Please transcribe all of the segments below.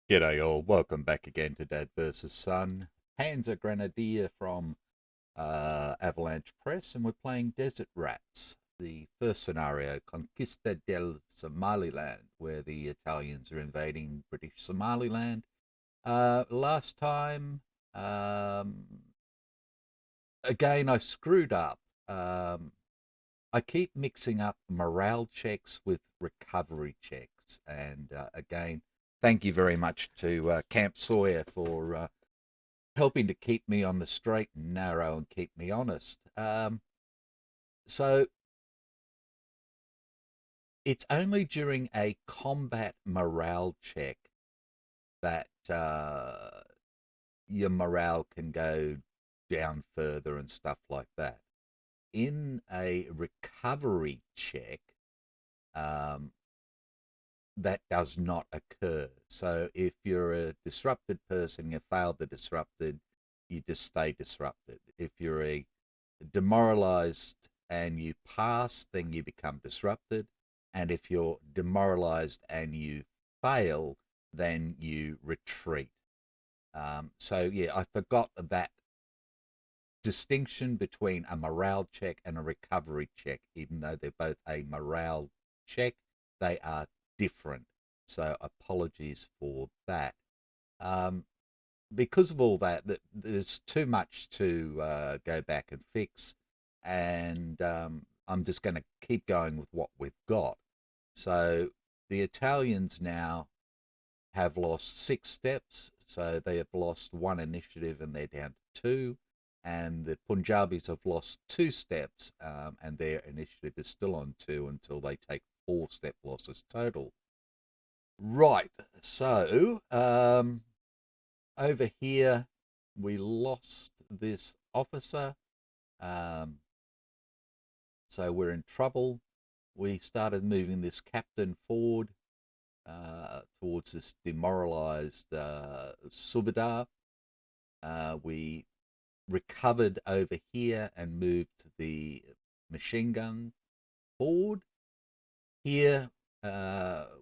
G'day all, welcome back again to Dad vs Son. Panzer Grenadier from Avalanche Press, and we're playing Desert Rats. The first scenario, Conquista del Somaliland, where the Italians are invading British Somaliland. Last time, again, I screwed up. I keep mixing up morale checks with recovery checks, and again, thank you very much to Camp Sawyer for helping to keep me on the straight and narrow and keep me honest. So it's only during a combat morale check that your morale can go down further and stuff like that. In a recovery check, that does not occur. So if you're a disrupted person, you failed the disrupted, you just stay disrupted. If you're a demoralized and you pass, then you become disrupted. And if you're demoralized and you fail, then you retreat. So yeah, I forgot that distinction between a morale check and a recovery check. Even though they're both a morale check, they are different. So apologies for that. Because of all that, there's too much to go back and fix, and I'm just going to keep going with what we've got. So the Italians now have lost 6 steps, so they have lost 1 initiative and they're down to 2. And the Punjabis have lost 2 steps, and their initiative is still on 2 until they take 4 step losses total. Right, so over here we lost this officer, so we're in trouble. We started moving this captain forward towards this demoralized Subedar. We recovered over here and moved the machine gun forward. Here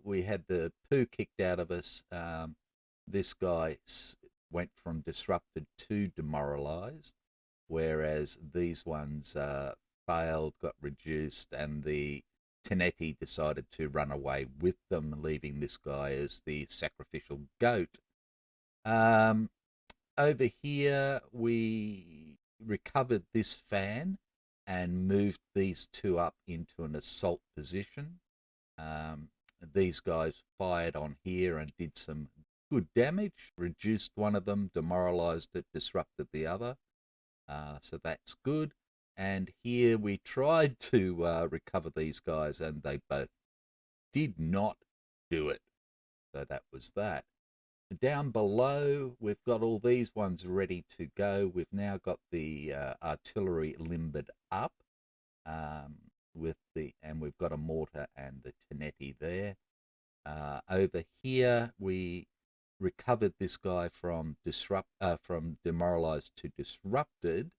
we had the poo kicked out of us. This guy went from disrupted to demoralized, whereas these ones failed, got reduced, and the Tenetti decided to run away with them, leaving this guy as the sacrificial goat. Over here, we recovered this fan and moved these 2 up into an assault position. These guys fired on here and did some good damage, reduced one of them, demoralized it, disrupted the other. So that's good. And here we tried to recover these guys, and they both did not do it. So that was that. Down below, we've got all these ones ready to go. We've now got the artillery limbered up and we've got a mortar and the Tenetti there. Over here, we recovered this guy from demoralized to disrupted,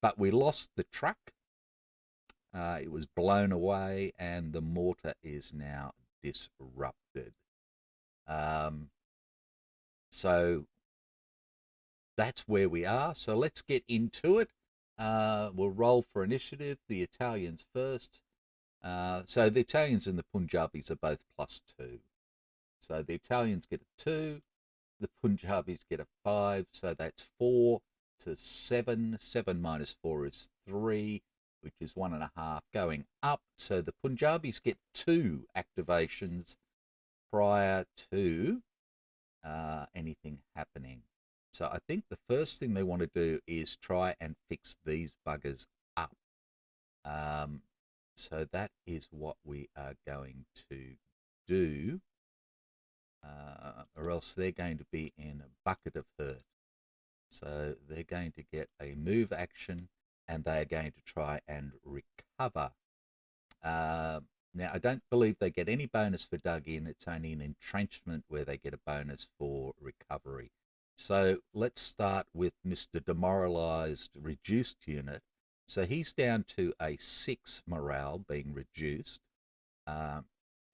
but we lost the truck. It was blown away, and the mortar is now disrupted. So that's where we are. So let's get into it. We'll roll for initiative. The Italians first. So the Italians and the Punjabis are both +2. So the Italians get a 2. The Punjabis get a 5. So that's 4 to 7. 7 minus 4 is 3, which is 1.5 going up. So the Punjabis get 2 activations prior to anything happening. So I think the first thing they want to do is try and fix these buggers up. So that is what we are going to do, or else they're going to be in a bucket of hurt. So they're going to get a move action, and they are going to try and recover. Now, I don't believe they get any bonus for dug in. It's only an entrenchment where they get a bonus for recovery. So let's start with Mr. Demoralized Reduced Unit. So he's down to a 6 morale being reduced. Um,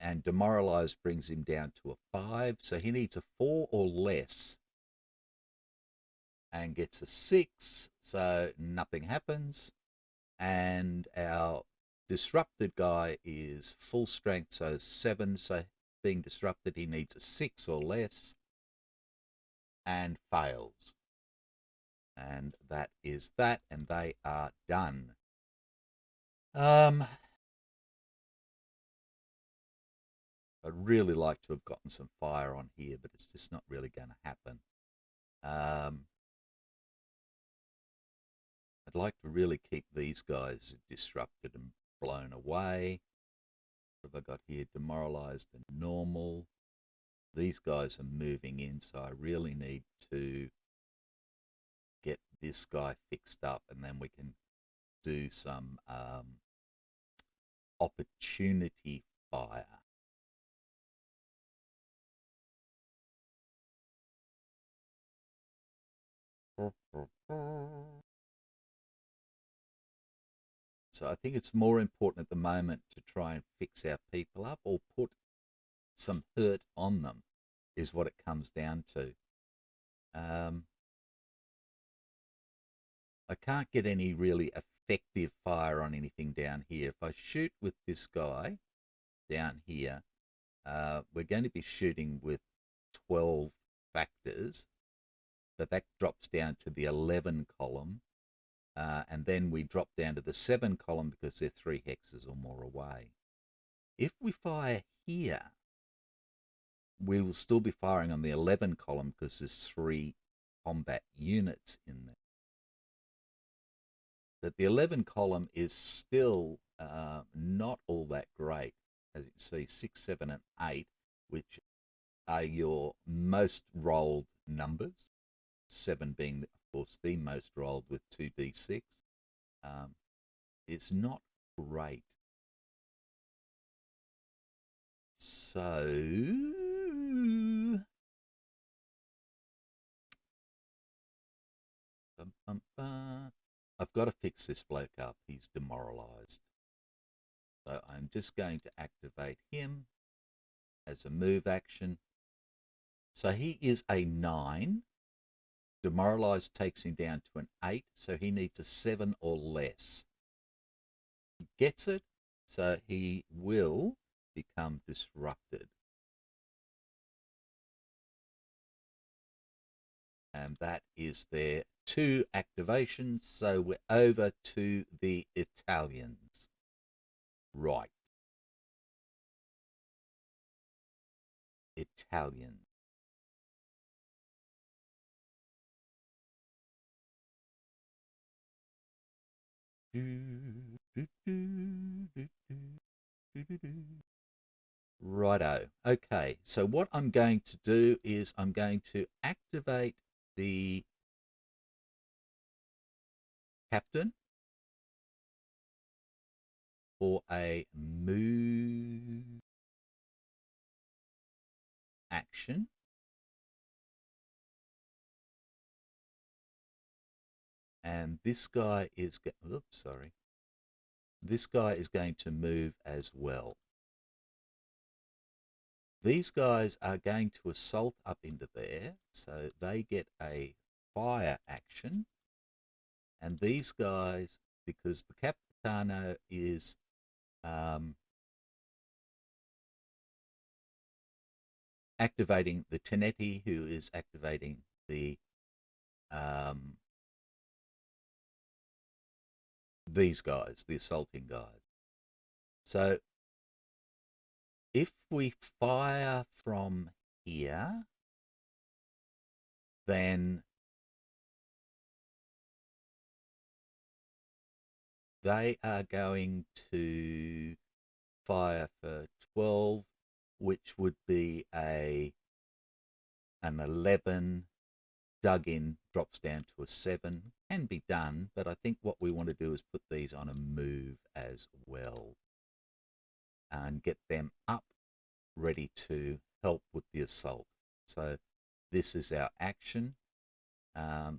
and Demoralized brings him down to a 5. So he needs a 4 or less and gets a 6. So nothing happens. And our disrupted guy is full strength, so 7. So being disrupted, he needs a 6 or less and fails. And that is that, and they are done. I'd really like to have gotten some fire on here, but it's just not really going to happen. I'd like to really keep these guys disrupted and blown away. What have I got here? Demoralized and normal. These guys are moving in, so I really need to get this guy fixed up, and then we can do some opportunity fire. So I think it's more important at the moment to try and fix our people up or put some hurt on them, is what it comes down to. Um, I can't get any really effective fire on anything down here. If I shoot with this guy down here, we're going to be shooting with 12 factors, but that drops down to the 11 column. And then we drop down to the 7 column because they're 3 hexes or more away. If we fire here, we will still be firing on the 11 column because there's 3 combat units in there. But the 11 column is still not all that great. As you can see, 6, 7, and 8, which are your most rolled numbers. 7 being, of course, the most rolled with 2d6. It's not great. So I've got to fix this bloke up. He's demoralized. So I'm just going to activate him as a move action. So he is a 9. Demoralized takes him down to an 8, so he needs a 7 or less. He gets it, so he will become disrupted. And that is their 2 activations, so we're over to the Italians. Right. Italian. Righto. Okay, so what I'm going to do is I'm going to activate the captain for a move action. And this guy is, oops, sorry. This guy is going to move as well. These guys are going to assault up into there, so they get a fire action. And these guys, because the Capitano is activating the Tenetti, who is activating the these guys, the assaulting guys. So if we fire from here, then they are going to fire for 12, which would be an 11. Dug in drops down to a 7. Can be done, but I think what we want to do is put these on a move as well and get them up ready to help with the assault. So this is our action.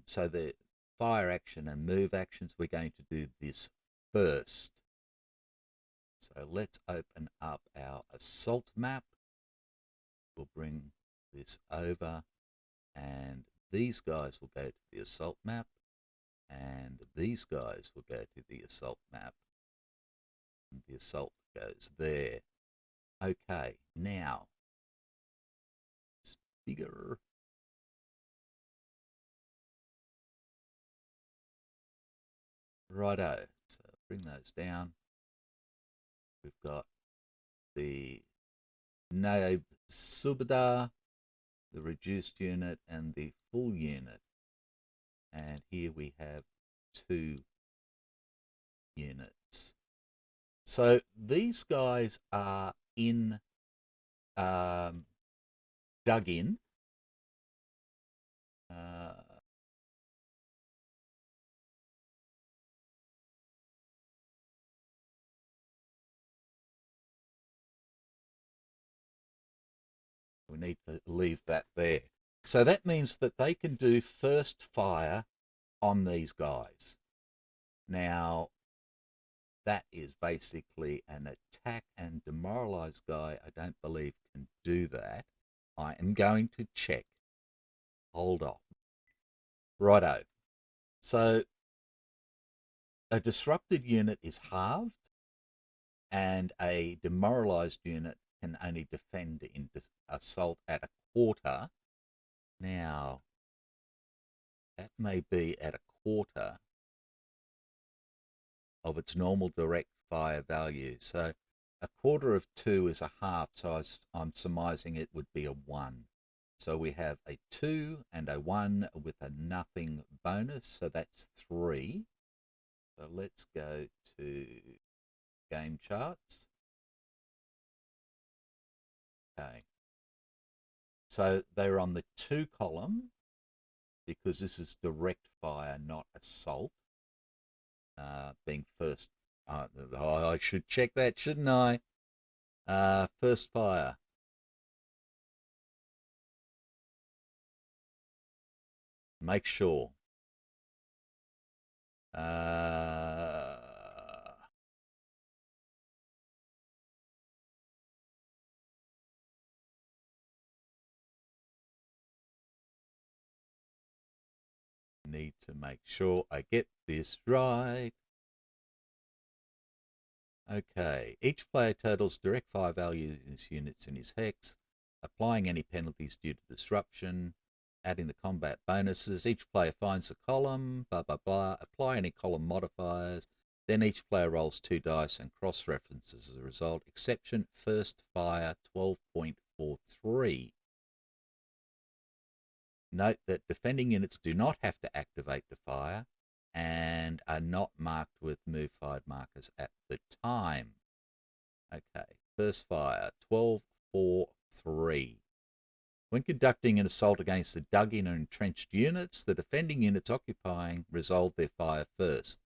So the fire action and move actions, we're going to do this first. So let's open up our assault map. We'll bring this over, and these guys will go to the assault map, and these guys will go to the assault map. And the assault goes there. Okay, now it's bigger. Righto, so bring those down. We've got the Naib Subadar, the reduced unit, and the full unit. And here we have 2 units. So these guys are in dug in. We need to leave that there. So that means that they can do first fire on these guys. Now, that is basically an attack and demoralize guy. I don't believe can do that. I am going to check. Hold off. Righto. So a disrupted unit is halved, and a demoralized unit can only defend in assault at a quarter. Now, that may be at a quarter of its normal direct fire value. So a quarter of 2 is a half, so I'm surmising it would be a 1. So we have a 2 and a 1 with a nothing bonus, so that's 3. So let's go to game charts. Okay. So they're on the 2 column because this is direct fire, not assault. Being first, I should check that, shouldn't I? First fire. Make sure. Need to make sure I get this right. Okay, each player totals direct fire values units in his hex, applying any penalties due to disruption, adding the combat bonuses. Each player finds a column, blah, blah, blah, apply any column modifiers. Then each player rolls 2 dice and cross-references as a result. Exception, first fire 12.43. Note that defending units do not have to activate to fire and are not marked with move fired markers at the time. Okay, first fire 12.43. When conducting an assault against the dug-in or entrenched units, the defending units occupying resolve their fire first.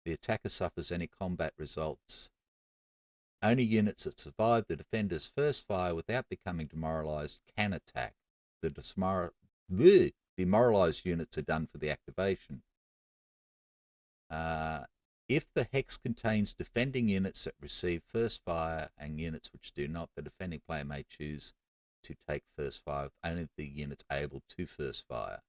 The attacker suffers any combat results. Only units that survive the defender's first fire without becoming demoralized can attack. The demoralized units are done for the activation. If the hex contains defending units that receive first fire and units which do not, the defending player may choose to take first fire with only the units able to first fire.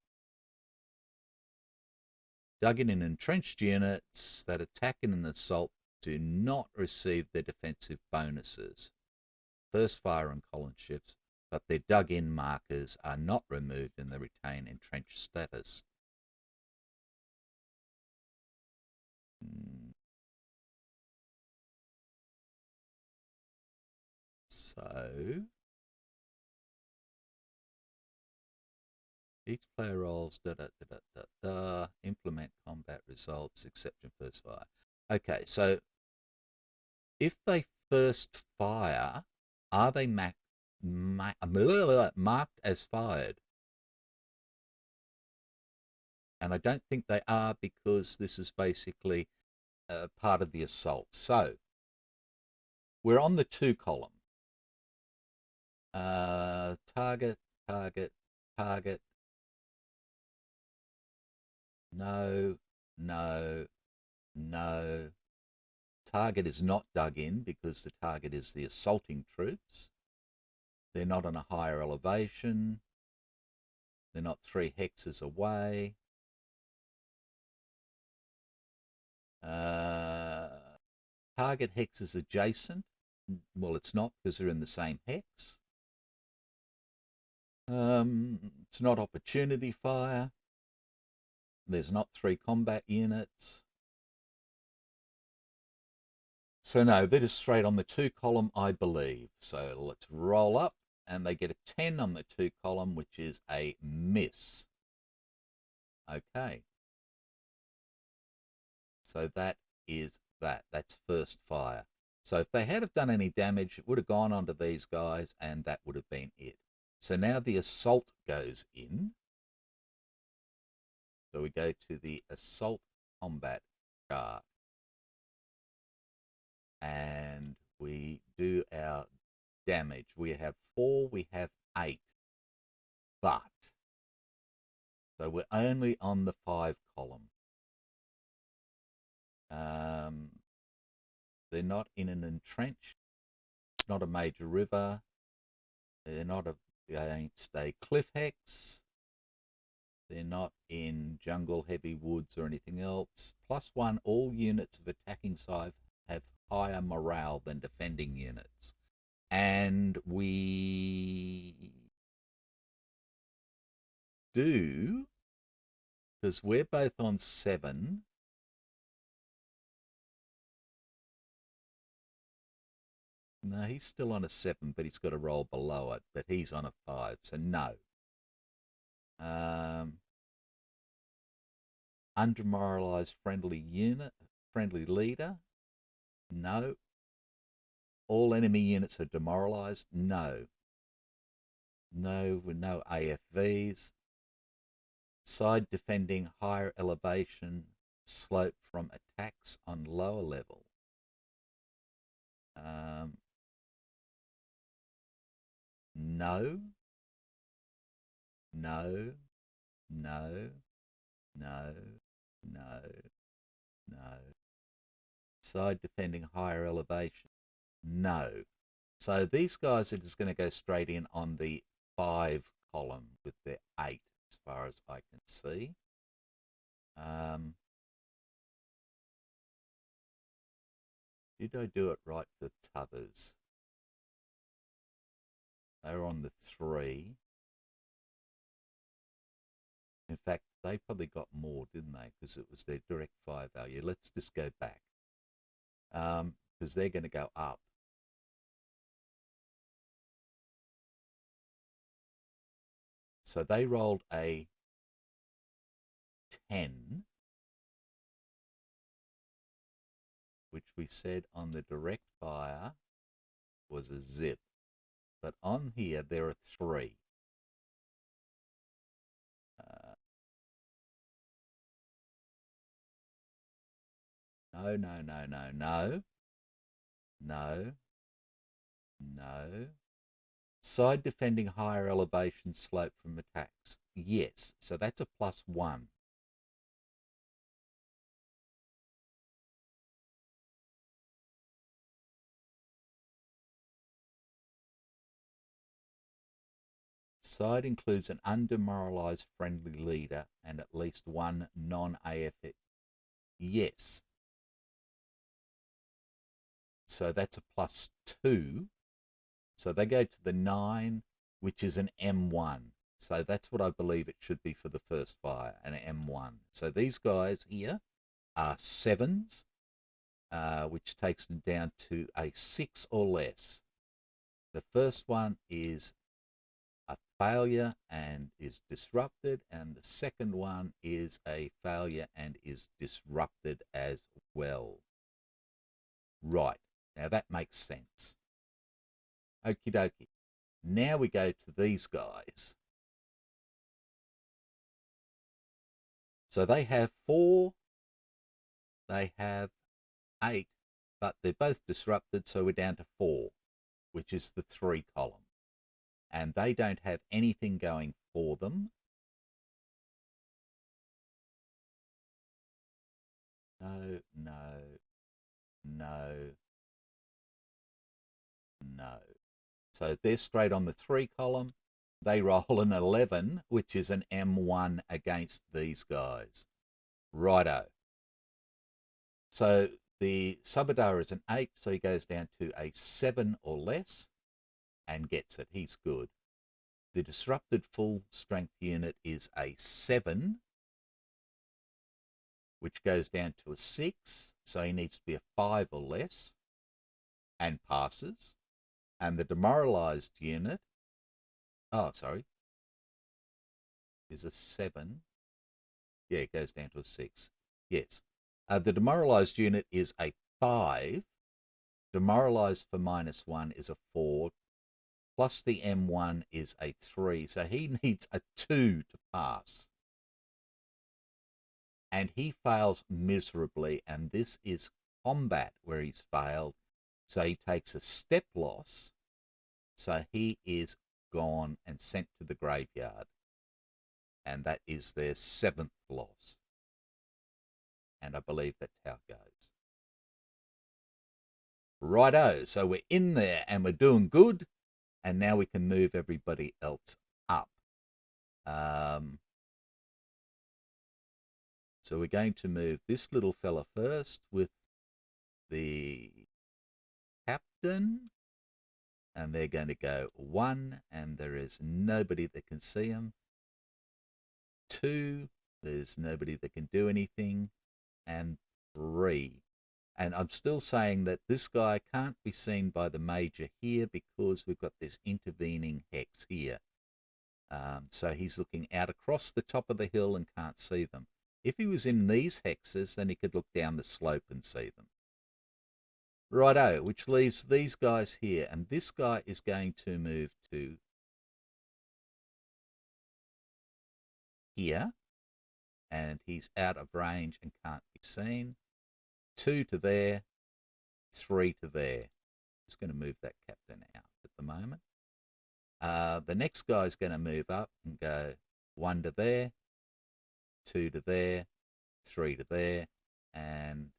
Dug-in and entrenched units that attack in an assault do not receive their defensive bonuses. First fire and column shifts, but their dug-in markers are not removed and they retain entrenched status. So each player rolls implement combat results, exception first fire. Okay, so if they first fire, are they marked as fired? And I don't think they are because this is basically part of the assault. So we're on the 2 column. Target, target, target. No, no, no. Target is not dug in because the target is the assaulting troops. They're not on a higher elevation. They're not 3 hexes away. Target hex is adjacent. Well, it's not because they're in the same hex. It's not opportunity fire. There's not 3 combat units. So no, they're just straight on the 2 column, I believe. So let's roll up, and they get a 10 on the 2 column, which is a miss. Okay. So that is that. That's first fire. So if they had have done any damage, it would have gone onto these guys, and that would have been it. So now the assault goes in. So we go to the assault combat chart, and we do our damage. We have 4, we have 8, but so we're only on the 5 column. They're not in an entrenched, not a major river. They're not against a cliff hex. They're not in jungle, heavy woods, or anything else. +1, all units of attacking side have higher morale than defending units. And we do, because we're both on 7. No, he's still on a 7, but he's got a roll below it. But he's on a 5, so no. Undemoralized friendly unit, friendly leader? No. All enemy units are demoralized? No. No, with no AFVs. Side defending higher elevation, slope from attacks on lower level. No. No. No. No. No. No. Side defending higher elevation. No. So these guys are just going to go straight in on the 5 column with their 8, as far as I can see. Did I do it right for t'others? They were on the 3. In fact, they probably got more, didn't they? Because it was their direct fire value. Let's just go back. Because they're going to go up. So they rolled a 10, which we said on the direct fire was a zip. But on here, there are 3. No, no, no, no, no. No. No. Side defending higher elevation slope from attacks. Yes. So that's a +1. Side includes an undemoralized friendly leader and at least 1 non-AF. Yes. So that's a +2. So they go to the 9, which is an M1. So that's what I believe it should be for the first fire, an M1. So these guys here are 7s, which takes them down to a 6 or less. The first one is a failure and is disrupted, and the second one is a failure and is disrupted as well. Right, now that makes sense. Okie dokie. Now we go to these guys. So they have 4, they have 8, but they're both disrupted, so we're down to 4, which is the 3 column. And they don't have anything going for them. No, no, no, no. So they're straight on the 3 column. They roll an 11, which is an M1 against these guys. Righto. So the Subadar is an 8, so he goes down to a 7 or less and gets it. He's good. The disrupted full strength unit is a 7, which goes down to a 6, so he needs to be a 5 or less and passes. And the demoralized unit, is a 7. Yeah, it goes down to a 6. Yes. The demoralized unit is a 5. Demoralized for -1 is a 4. Plus the M1 is a 3. So he needs a 2 to pass. And he fails miserably. And this is combat where he's failed. So he takes a step loss. So he is gone and sent to the graveyard. And that is their 7th loss. And I believe that's how it goes. Righto, so we're in there and we're doing good. And now we can move everybody else up. So we're going to move this little fella first with the captain. And they're going to go 1, and there is nobody that can see him. 2, there's nobody that can do anything. And 3. And I'm still saying that this guy can't be seen by the major here because we've got this intervening hex here. So he's looking out across the top of the hill and can't see them. If he was in these hexes, then he could look down the slope and see them. Righto, which leaves these guys here. And this guy is going to move to here. And he's out of range and can't be seen. 2 to there, 3 to there. Just going to move that captain out at the moment. The next guy is going to move up and go 1 to there, 2 to there, 3 to there, and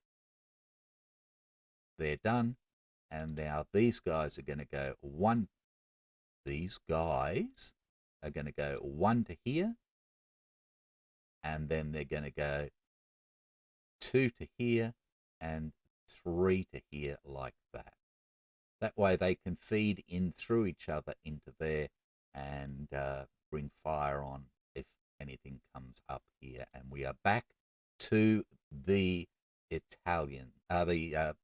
they're done. And now these guys are going to go 1. These guys are going to go 1 to here, and then they're going to go 2 to here and 3 to here like that. That way they can feed in through each other into there and bring fire on if anything comes up here. And we are back to the the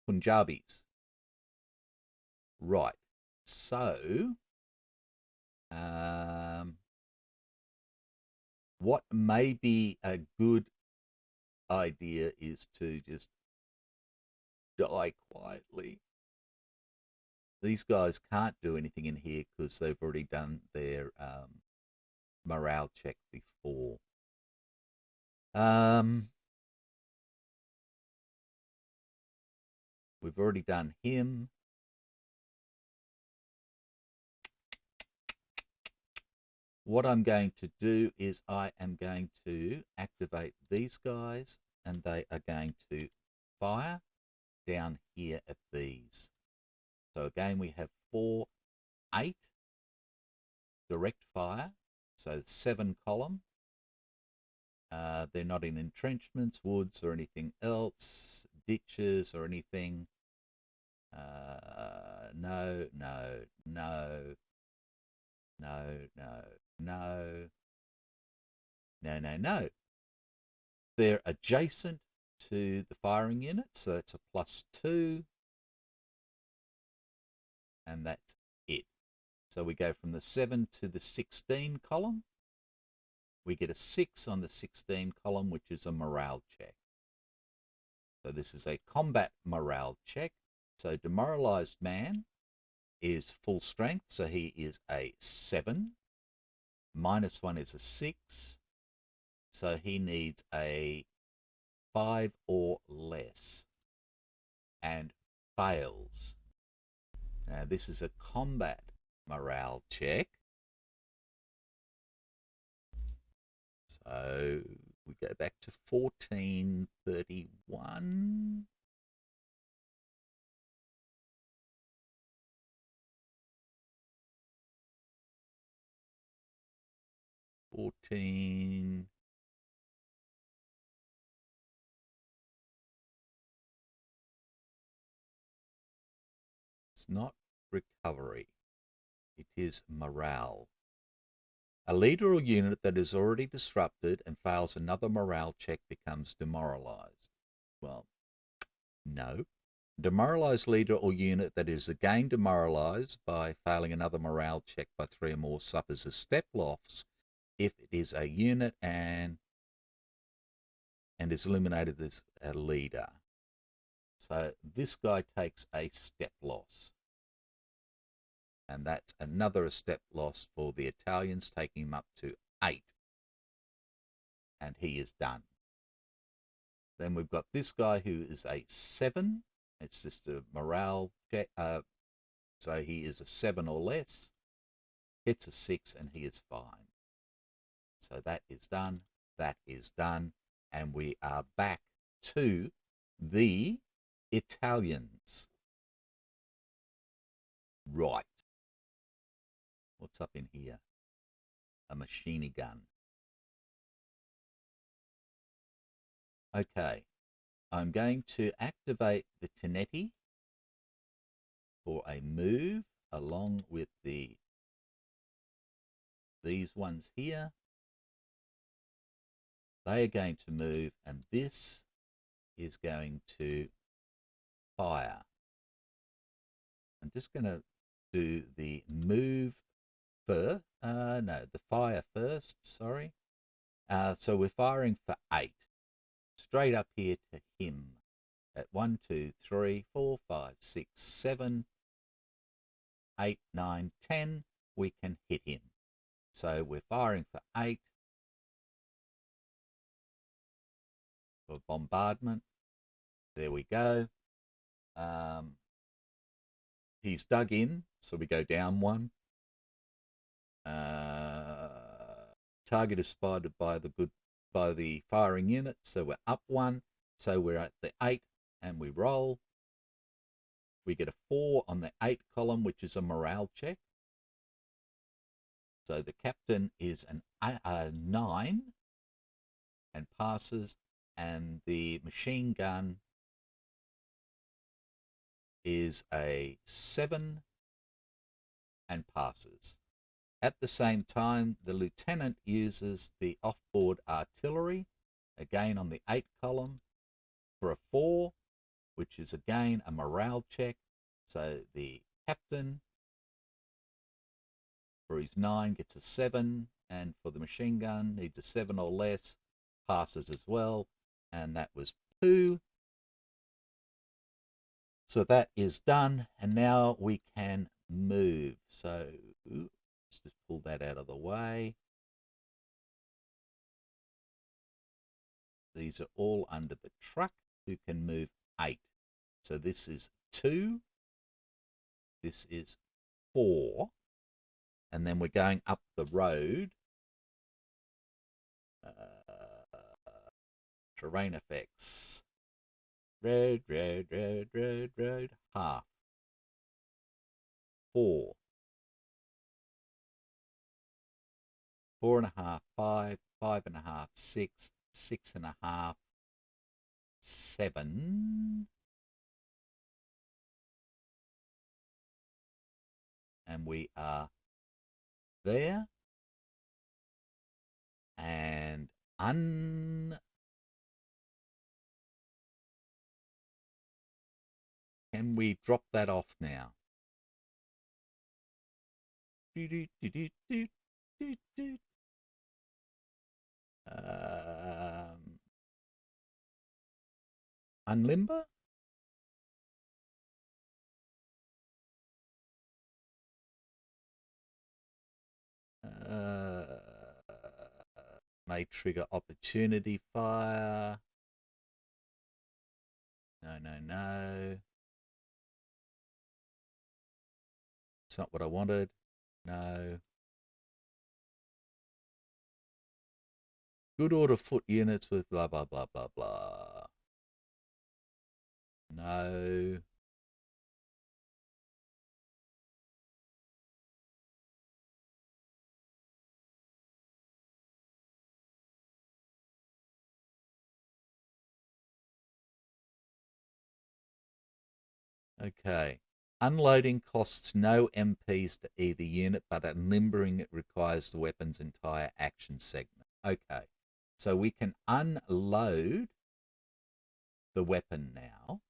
Punjabis. Right. So, what may be a good idea is to just die quietly. These guys can't do anything in here because they've already done their morale check before. We've already done him. What I'm going to do is I am going to activate these guys, and they are going to fire down here at these. So again, we have 4, 8 direct fire, so 7 column. They're not in entrenchments, woods, or anything else, ditches or anything. No, no, no, no, no, no, no, no, no. They're adjacent to the firing unit, so that's a +2, and that's it. So we go from the 7 to the 16 column. We get a 6 on the 16 column, which is a morale check. So this is a combat morale check. So demoralized man is full strength, so he is a 7. -1 is a 6. So he needs a 5 or less and fails. Now this is a combat morale check. So We go back to 1431. 14. It's not recovery. It is morale. A leader or unit that is already disrupted and fails another morale check becomes demoralized. Well, no. Demoralized leader or unit that is again demoralized by failing another morale check by 3 or more suffers a step loss if it is a unit and is eliminated as a leader. So this guy takes a step loss. And that's another step loss for the Italians, taking him up to 8. And he is done. Then we've got this guy who is a 7. It's just a morale check. So he is a 7 or less. Hits a 6 and he is fine. So that is done. That is done. And we are back to the Italians. Right. What's up in here? A machine gun. Okay. I'm going to activate the Tenetti for a move along with these ones here. They are going to move, and this is going to fire. I'm just going to do the move first. No, the fire first, sorry. So we're firing for 8. Straight up here to him at 1, 2, 3, 4, 5, 6, 7, 8, 9, 10. We can hit him. So we're firing for 8 for bombardment. There we go. He's dug in, so we go down 1. Target is spotted by the firing unit, so we're up 1. So we're at the 8 and we roll. We get a 4 on the 8 column, which is a morale check. So the captain is a 9 and passes, and the machine gun is a 7 and passes. At the same time, the lieutenant uses the off-board artillery, again on the 8 column, for a 4, which is again a morale check. So the captain, for his 9, gets a 7, and for the machine gun, needs a 7 or less, passes as well, and that was 2. So that is done, and now we can move. So let's just pull that out of the way. These are all under the truck, who can move 8. So this is 2. This is 4. And then we're going up the road. Terrain effects. Road, road, road, road, road. Half. 4. 4.5, 5, 5.5, 6, 6.5, 7. And we are there. And can we drop that off now? Unlimber? May trigger opportunity fire. No, no, no. It's not what I wanted. No. Good order foot units with blah, blah, blah, blah, blah. No. Okay. Unloading costs no MPs to either unit, but unlimbering it requires the weapon's entire action segment. Okay. So we can unload the weapon now.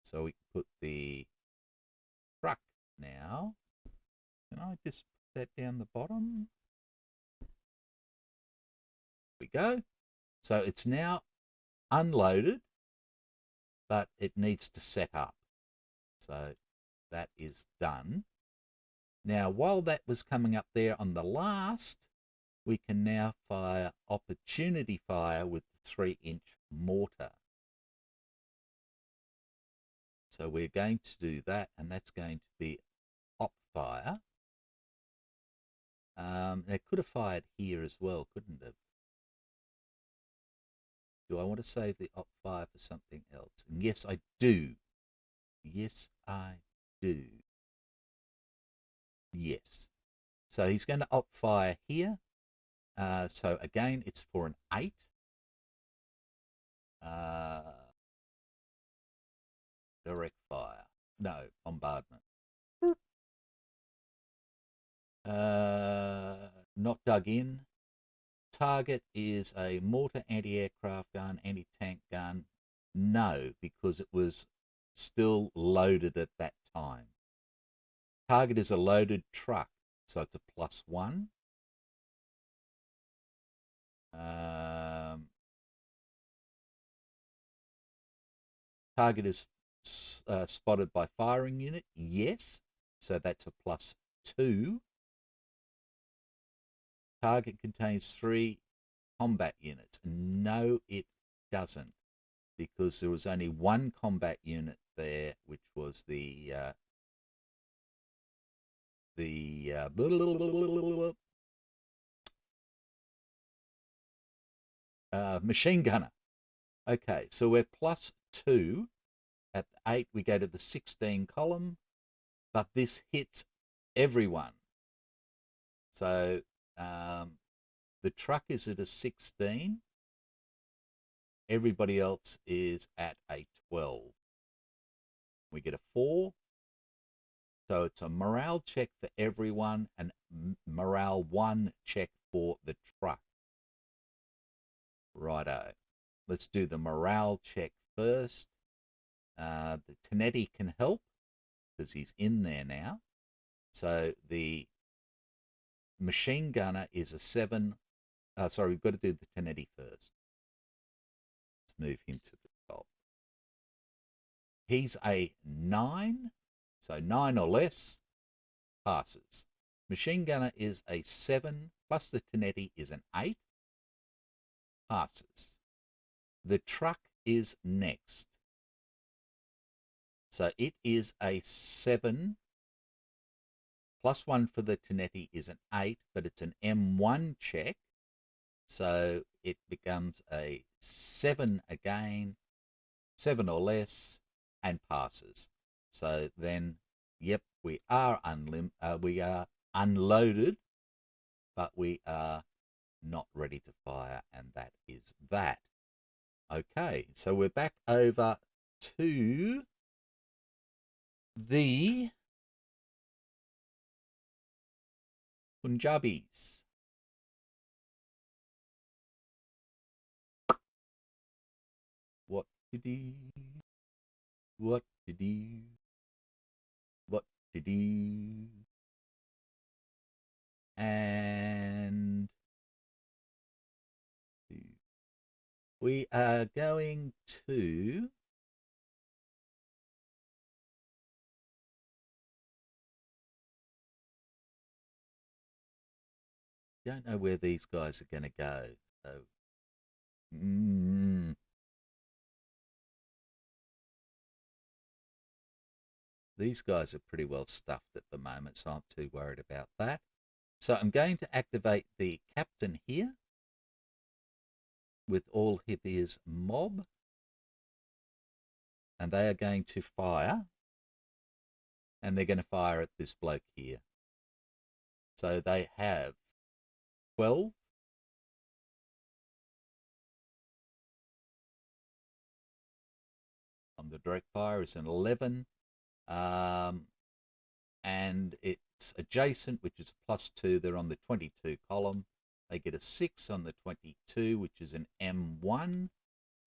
So we can put the truck now. Can I just put that down the bottom? There we go. So it's now unloaded, but it needs to set up. So that is done. Now, while that was coming up there on the last, we can now fire opportunity fire with the 3-inch mortar. So we're going to do that, and that's going to be op fire. They could have fired here as well, couldn't it? Do I want to save the op fire for something else? And yes, I do. Yes, I do. Yes. So he's going to op fire here. So again, it's for an 8. Direct fire. No, bombardment. Not dug in. Target is a mortar, anti-aircraft gun, anti-tank gun. No, because it was still loaded at that time. Target is a loaded truck, so it's a +1. Target is spotted by firing unit. Yes, so that's a +2. Target contains 3 combat units. No, it doesn't, because there was only 1 combat unit there, which was the machine gunner. Okay, so we're +2. At 8, we go to the 16 column, but this hits everyone. So the truck is at a 16. Everybody else is at a 12. We get a 4. So it's a morale check for everyone and morale 1 check for the truck. Righto. Let's do the morale check first. The Tenetti can help because he's in there now. So the machine gunner is a 7. Sorry, we've got to do the Tenetti first. Let's move him to the top. He's a 9. So 9 or less passes. Machine gunner is a 7, plus the Tenetti is an 8. Passes. The truck is next. So it is a 7. +1 for the Tenetti is an 8, but it's an M1 check. So it becomes a 7 again, 7 or less, and passes. So then, yep, we are unloaded, but we are not ready to fire, and that is that. Okay, so we're back over to the Punjabis. What to do? What to do? What to do? And we are going to don't know where these guys are going to go. So these guys are pretty well stuffed at the moment, so I'm not too worried about that. So I'm going to activate the captain here with all his mob, and they are going to fire, and they're going to fire at this bloke here. So they have 12. On the direct fire is an 11. And it's adjacent, which is a +2. They're on the 22 column. They get a 6 on the 22, which is an M1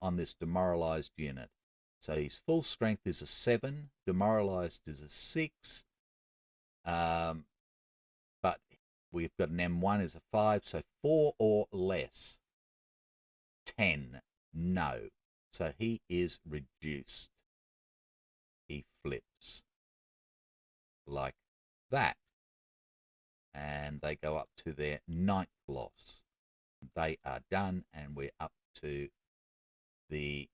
on this demoralized unit. So his full strength is a 7, demoralized is a 6, but we've got an M1 is a 5, so 4 or less. 10, no. So he is reduced. He flips like that. And they go up to their 9th loss. They are done, and we're up to the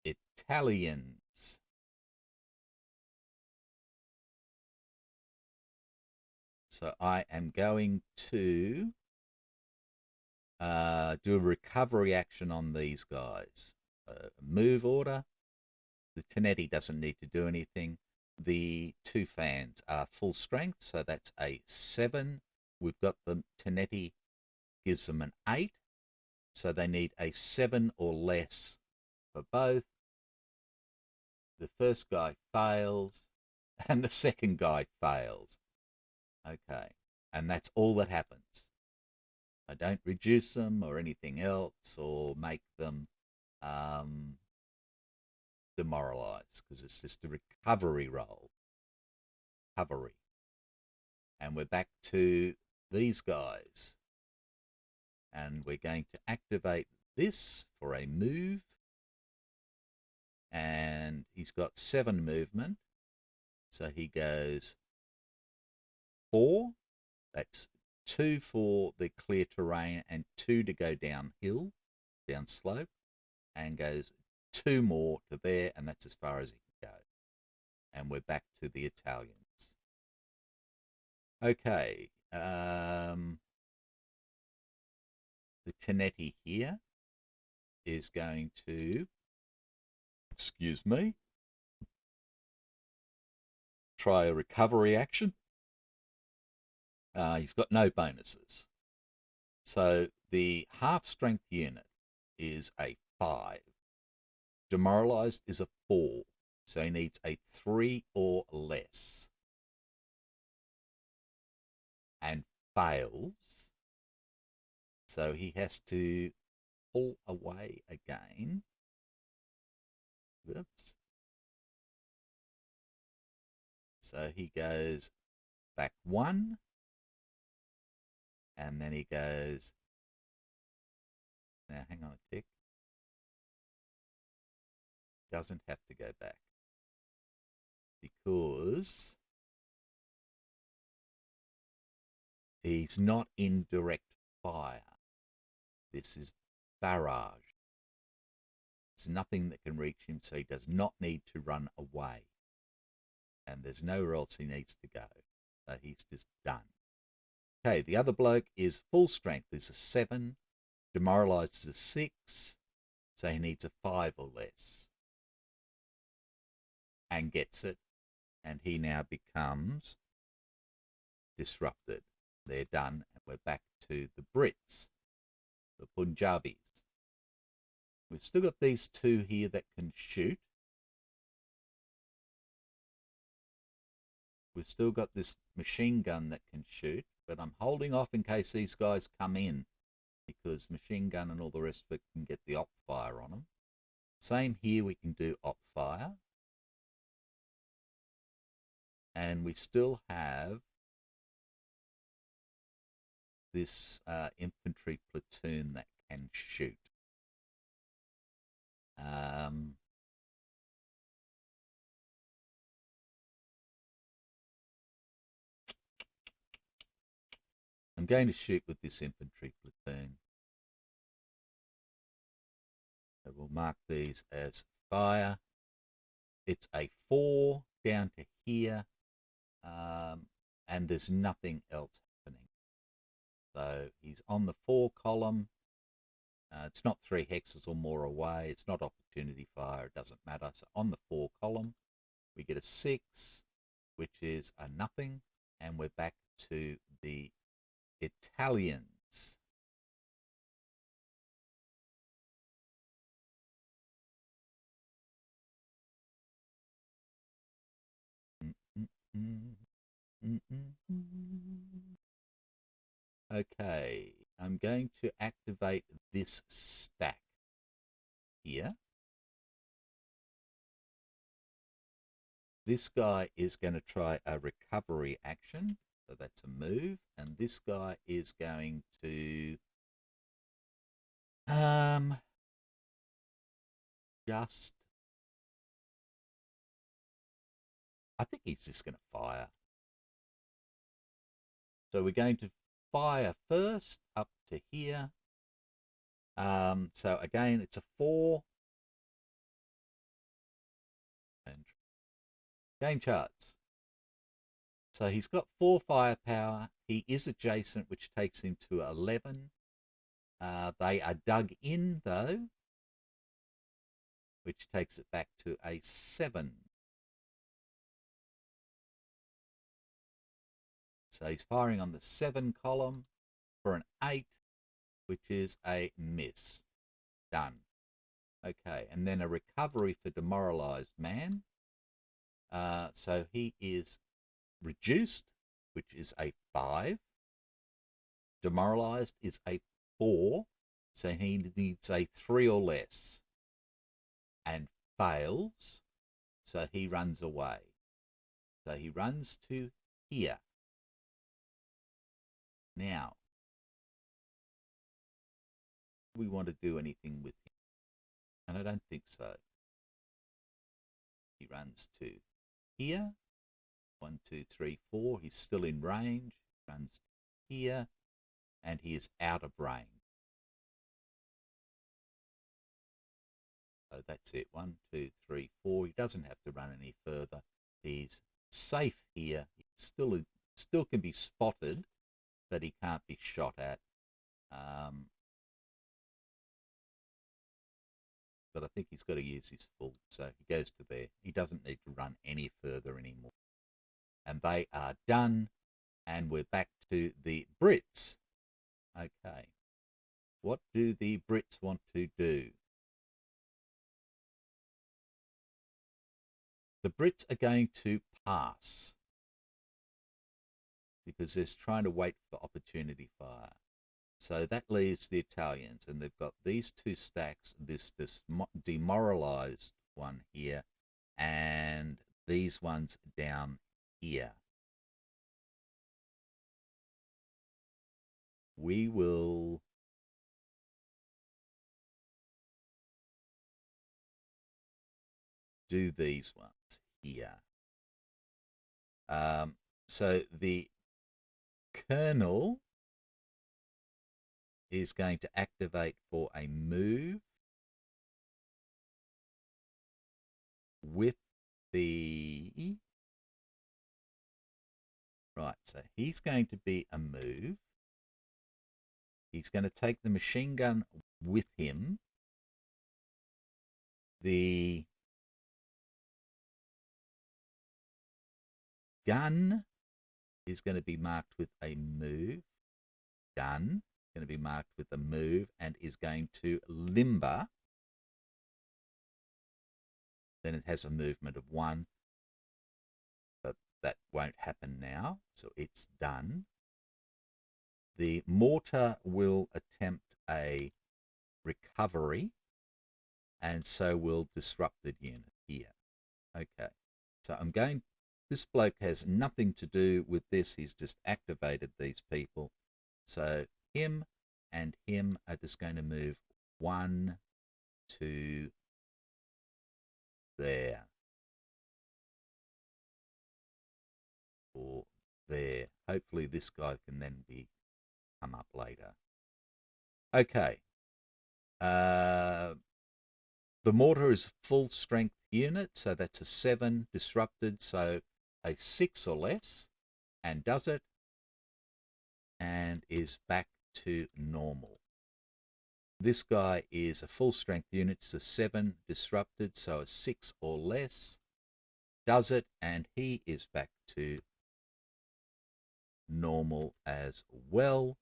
Italians. So I am going to do a recovery action on these guys. Move order. The Tenetti doesn't need to do anything. The two fans are full strength, so that's a 7. We've got the Tenetti gives them an 8, so they need a 7 or less for both. The first guy fails, and the second guy fails. Okay, and that's all that happens. I don't reduce them or anything else or make them demoralized, because it's just a recovery roll. Recovery. And we're back to these guys. And we're going to activate this for a move. And he's got 7 movement. So he goes 4. That's 2 for the clear terrain and 2 to go downhill, down slope, and goes 2 more to there, and that's as far as he can go. And we're back to the Italians. Okay, the Tenetti here is going to, excuse me, try a recovery action. He's got no bonuses. So the half strength unit is a 5. Demoralized is a 4. So he needs a 3 or less. And fails. So he has to pull away again. Whoops. So he goes back 1. And then he goes, now hang on a tick. Doesn't have to go back, because he's not in direct fire. This is barrage. There's nothing that can reach him, so he does not need to run away. And there's nowhere else he needs to go. So he's just done. Okay, the other bloke is full strength. Is a 7. Demoralized is a 6. So he needs a 5 or less. And gets it. And he now becomes disrupted. They're done, and we're back to the Brits, the Punjabis. We've still got these 2 here that can shoot. We've still got this machine gun that can shoot, but I'm holding off in case these guys come in, because machine gun and all the rest of it can get the op fire on them. Same here, we can do op fire. And we still have this infantry platoon that can shoot. I'm going to shoot with this infantry platoon. So we'll mark these as fire. It's a 4 down to here, and there's nothing else happening. So he's on the 4 column. It's not 3 hexes or more away. It's not opportunity fire. It doesn't matter. So on the 4 column, we get a 6, which is a nothing. And we're back to the Italians. Okay, I'm going to activate this stack here. This guy is going to try a recovery action, so that's a move, and this guy is going to just, I think he's just going to fire. So we're going to fire first up to here. So again, it's a 4. And game charts. So he's got 4 firepower. He is adjacent, which takes him to 11. They are dug in, though, which takes it back to a 7. So he's firing on the 7 column for an 8, which is a miss. Done. Okay, and then a recovery for demoralized man. So he is reduced, which is a 5. Demoralized is a 4. So he needs a 3 or less. And fails. So he runs away. So he runs to here. Now, do we want to do anything with him? And I don't think so. He runs to here. 1, 2, 3, 4. He's still in range. Runs here. And he is out of range. So that's it. 1, 2, 3, 4. He doesn't have to run any further. He's safe here. He still can be spotted, but he can't be shot at. But I think he's got to use his full. So he goes to there. He doesn't need to run any further anymore. And they are done. And we're back to the Brits. Okay. What do the Brits want to do? The Brits are going to pass because they're trying to wait for opportunity fire. So that leaves the Italians, and they've got these 2 stacks, this demoralized one here, and these ones down here. We will do these ones here. So the Colonel is going to activate for a move with the... Right, so he's going to be a move. He's going to take the machine gun with him. The gun is going to be marked with a move. Gun going to be marked with a move and is going to limber. Then it has a movement of 1, but that won't happen now, so it's done. The mortar will attempt a recovery, and so will disrupted unit here. Okay, so this bloke has nothing to do with this. He's just activated these people. So him and him are just going to move 1 to there. Or there. Hopefully this guy can then come up later. Okay. The mortar is a full strength unit, so that's a 7 disrupted, so a 6 or less, and does it, and is back to normal. This guy is a full strength unit. It's a 7 disrupted, so a 6 or less. Does it, and he is back to normal as well.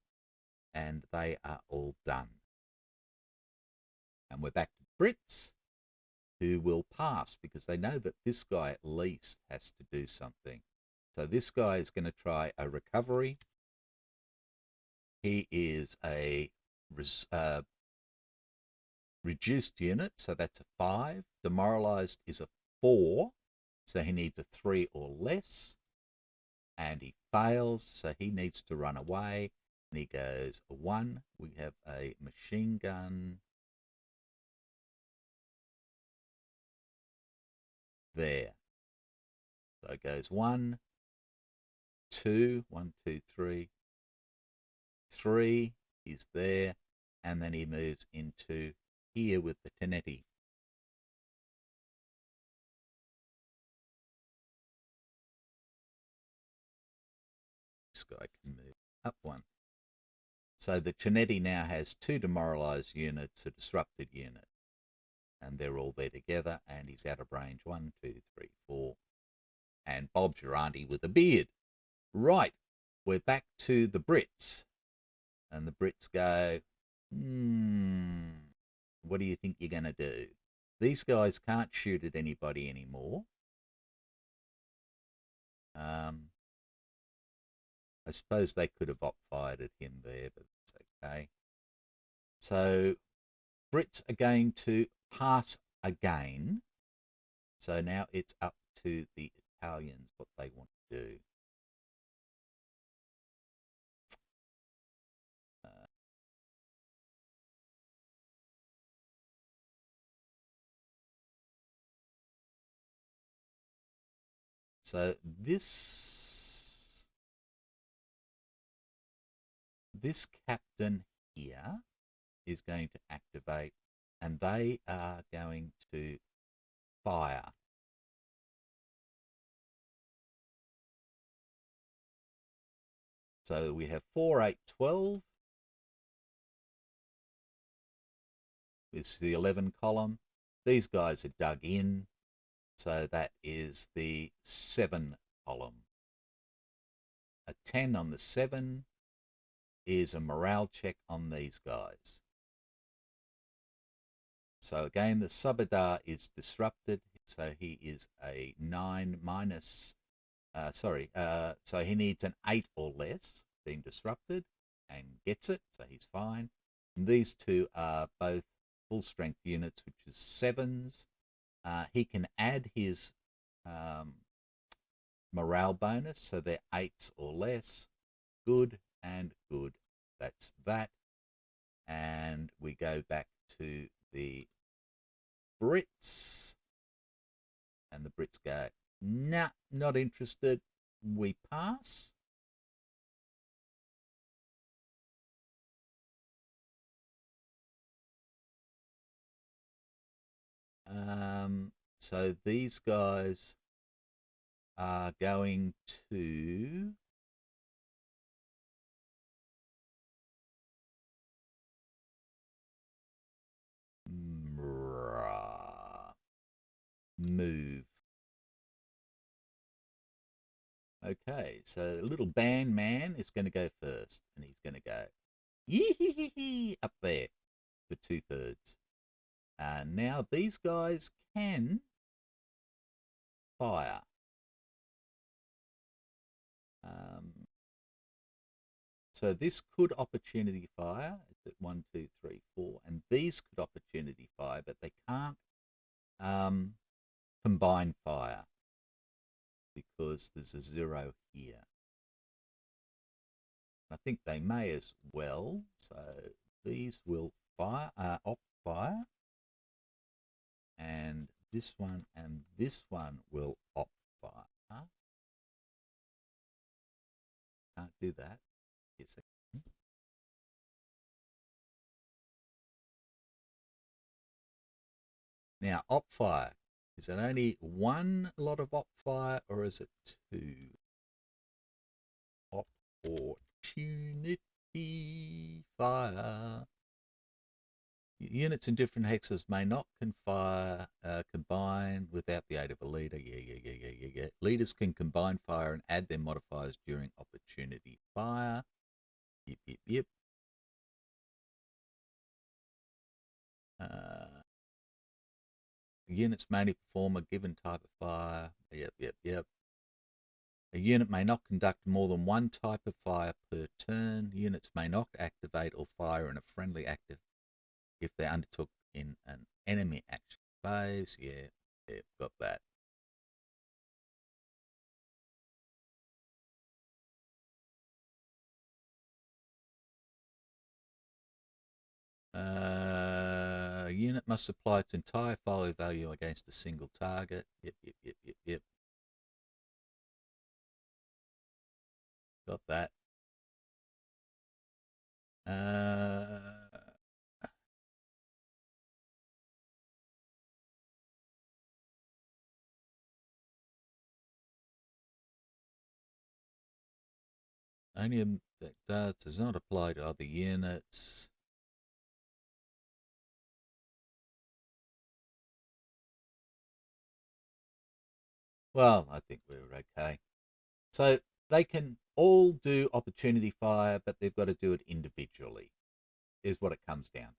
And they are all done. And we're back to Brits, who will pass because they know that this guy at least has to do something. So this guy is going to try a recovery. He is a reduced unit, so that's a 5. Demoralized is a 4, so he needs a 3 or less. And he fails, so he needs to run away. And he goes 1. We have a machine gun there. So it goes 1, 2, 1, 2, 3. 3 is there, and then he moves into here with the Tenetti. This guy can move up 1. So the Chianti now has 2 demoralized units, a disrupted unit, and they're all there together, and he's out of range. 1, 2, 3, 4. And Bob's your auntie with a beard. Right, we're back to the Brits. And the Brits go, what do you think you're going to do? These guys can't shoot at anybody anymore. I suppose they could have op-fired at him there, but it's okay. So Brits are going to pass again. So now it's up to the Italians what they want to do. So this captain here is going to activate, and they are going to fire. So we have 4, 8, 12. This is the 11 column. These guys are dug in, so that is the 7 column. A 10 on the 7 is a morale check on these guys. So again, the Subadar is disrupted, so he is a 9 minus, so he needs an 8 or less, being disrupted, and gets it, so he's fine. And these two are both full strength units, which is 7s. He can add his morale bonus, so they're 8s or less. Good and good. That's that. And we go back to the Brits. And the Brits go, nah, not interested. We pass. So these guys are going to move. Okay, so little band man is going to go first, and he's going to go yee up there for 2/3. And now these guys can fire. So this could opportunity fire. It's at 1, 2, 3, 4, and these could opportunity fire, but they can't combine fire because there's a 0 here. I think they may as well. So these will fire, op fire, and this one and this one will op fire. Can't do that. Yes, I can. Now, op fire. Is it only 1 lot of op fire, or is it 2? Opportunity fire. Units in different hexes may not combine without the aid of a leader. Yeah. Leaders can combine fire and add their modifiers during opportunity fire. Yep. Units may only perform a given type of fire. Yep. A unit may not conduct more than one type of fire per turn. Units may not activate or fire in a friendly active if they undertook in an enemy action phase. Yeah, got that. Unit must apply its entire follow value against a single target. Yep. Got that. Only that does not apply to other units. Well, I think we're okay. So they can all do opportunity fire, but they've got to do it individually, is what it comes down to.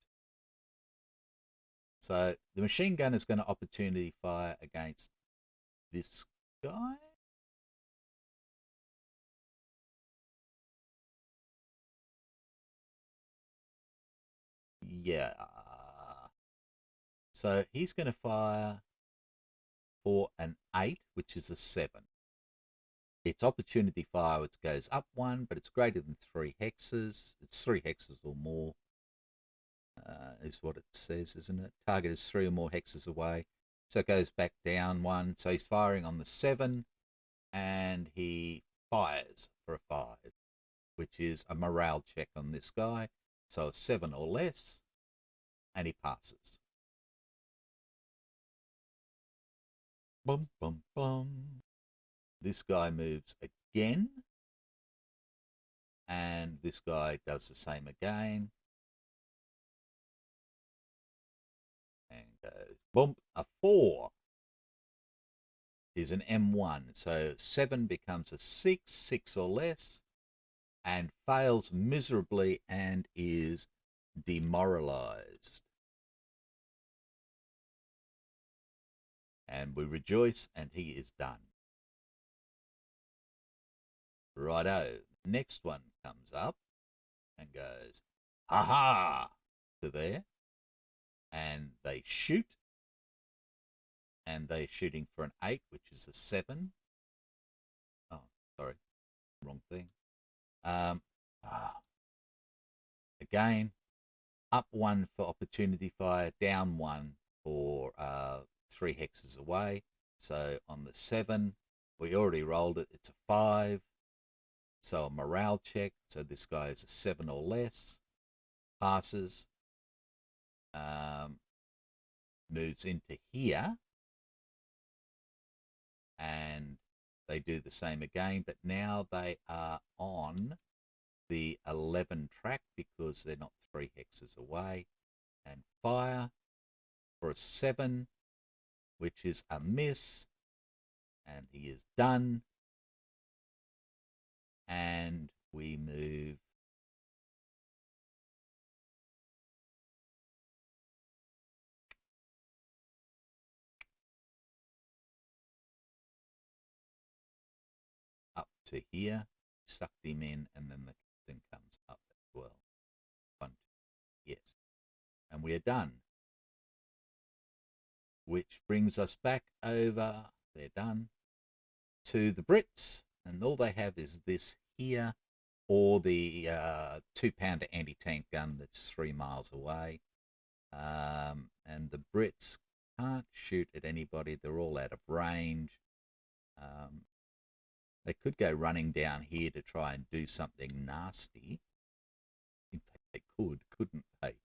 So the machine gun is going to opportunity fire against this guy. Yeah. So he's going to fire for an 8, which is a 7. Its opportunity fire, it goes up 1, but it's greater than 3 hexes. It's 3 hexes or more, is what it says, isn't it? Target is 3 or more hexes away. So it goes back down 1. So he's firing on the 7, and he fires for a 5, which is a morale check on this guy. So a 7 or less, and he passes. Bum, bum, bum. This guy moves again, and this guy does the same again, and goes bump. A 4 is an M1, so 7 becomes a 6, 6 or less, and fails miserably and is demoralized. And we rejoice, and he is done. Righto. Next one comes up and goes, aha, to there, and they shoot, and they're shooting for an 8, which is a 7. Oh, sorry, wrong thing. Um, ah, Again, up 1 for opportunity fire, down 1 for 3 hexes away. So on the 7, we already rolled it. It's a 5. So a morale check. So this guy is a 7 or less. Passes. Moves into here. And they do the same again. But now they are on the 11 track because they're not 3 hexes away. And fire for a 7, which is a miss. And he is done. And we move up to here, sucked him in, and then the captain comes up as well. 1, 2, yes. And we are done. Which brings us back over, they're done, to the Brits, and all they have is this here, or the 2-pounder anti-tank gun that's 3 miles away. And the Brits can't shoot at anybody, they're all out of range. They could go running down here to try and do something nasty. I think they could, couldn't they?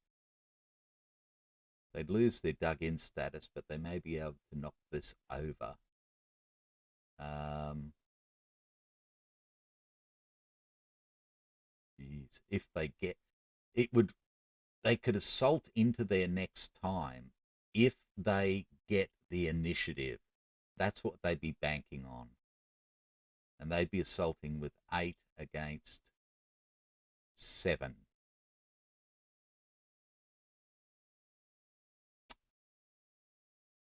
They'd lose their dug-in status, but they may be able to knock this over. Geez, if they get... it would they could assault into their next time if they get the initiative. That's what they'd be banking on. And they'd be assaulting with 8 against 7.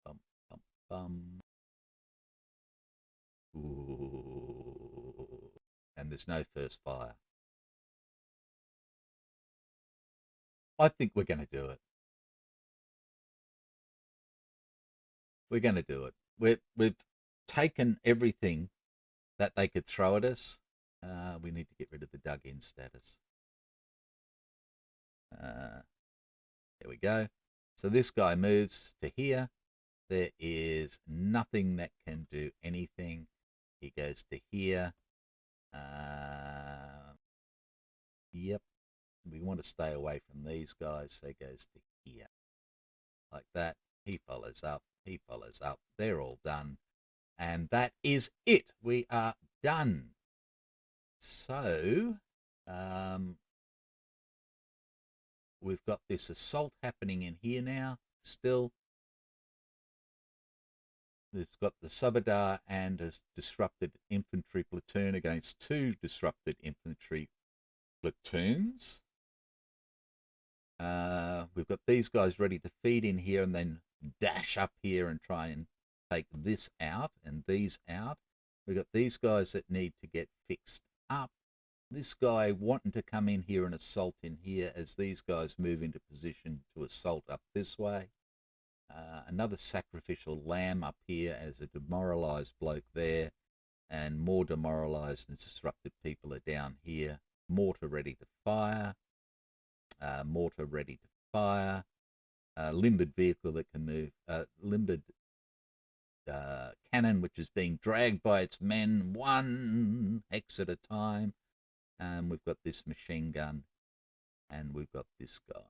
Bum, bum, bum. Ooh. And there's no first fire. I think we're going to do it. We're going to do it. We've taken everything that they could throw at us. We need to get rid of the dug in status. There we go. So this guy moves to here. There is nothing that can do anything. He goes to here. Yep. We want to stay away from these guys. So he goes to here. Like that. He follows up. He follows up. They're all done. And that is it. We are done. So, we've got this assault happening in here now. Still, it's got the Subadar and a disrupted infantry platoon against 2 disrupted infantry platoons. We've got these guys ready to feed in here and then dash up here and try and take this out and these out. We've got these guys that need to get fixed up. This guy wanting to come in here and assault in here as these guys move into position to assault up this way. Another sacrificial lamb up here as a demoralized bloke there, and more demoralized and disrupted people are down here. Mortar ready to fire. Mortar ready to fire. Limbered vehicle that can move. Limbered cannon which is being dragged by its men 1 hex at a time. And we've got this machine gun, and we've got this guy.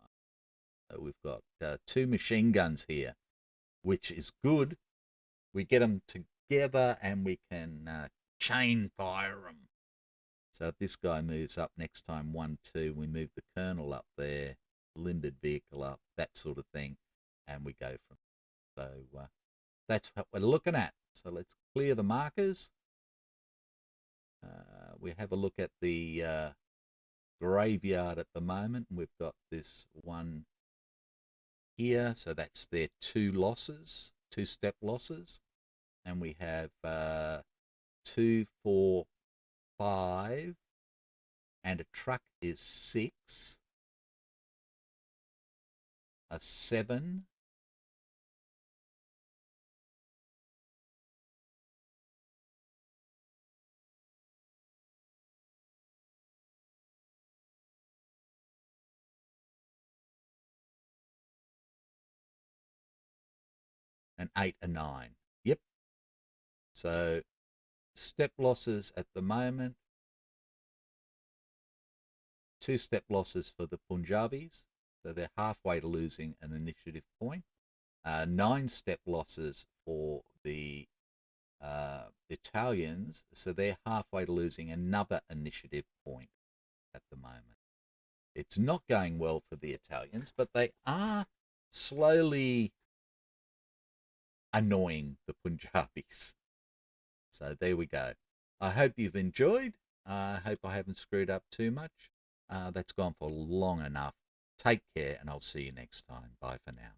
So we've got 2 machine guns here, which is good. We get them together and we can chain fire them. So if this guy moves up next time 1-2, we move the colonel up there, limbered vehicle up, that sort of thing, and we go from. So that's what we're looking at. So let's clear the markers. We have a look at the graveyard at the moment. We've got this one here, so that's their 2 losses, 2-step losses, and we have 2, 4, 5, and a truck is 6, a 7, an 8, a 9. Yep. So step losses at the moment. 2 step losses for the Punjabis. So they're halfway to losing an initiative point. 9 step losses for the Italians. So they're halfway to losing another initiative point at the moment. It's not going well for the Italians, but they are slowly annoying the Punjabis. So there we go. I hope you've enjoyed. I hope I haven't screwed up too much. That's gone for long enough. Take care, and I'll see you next time. Bye for now.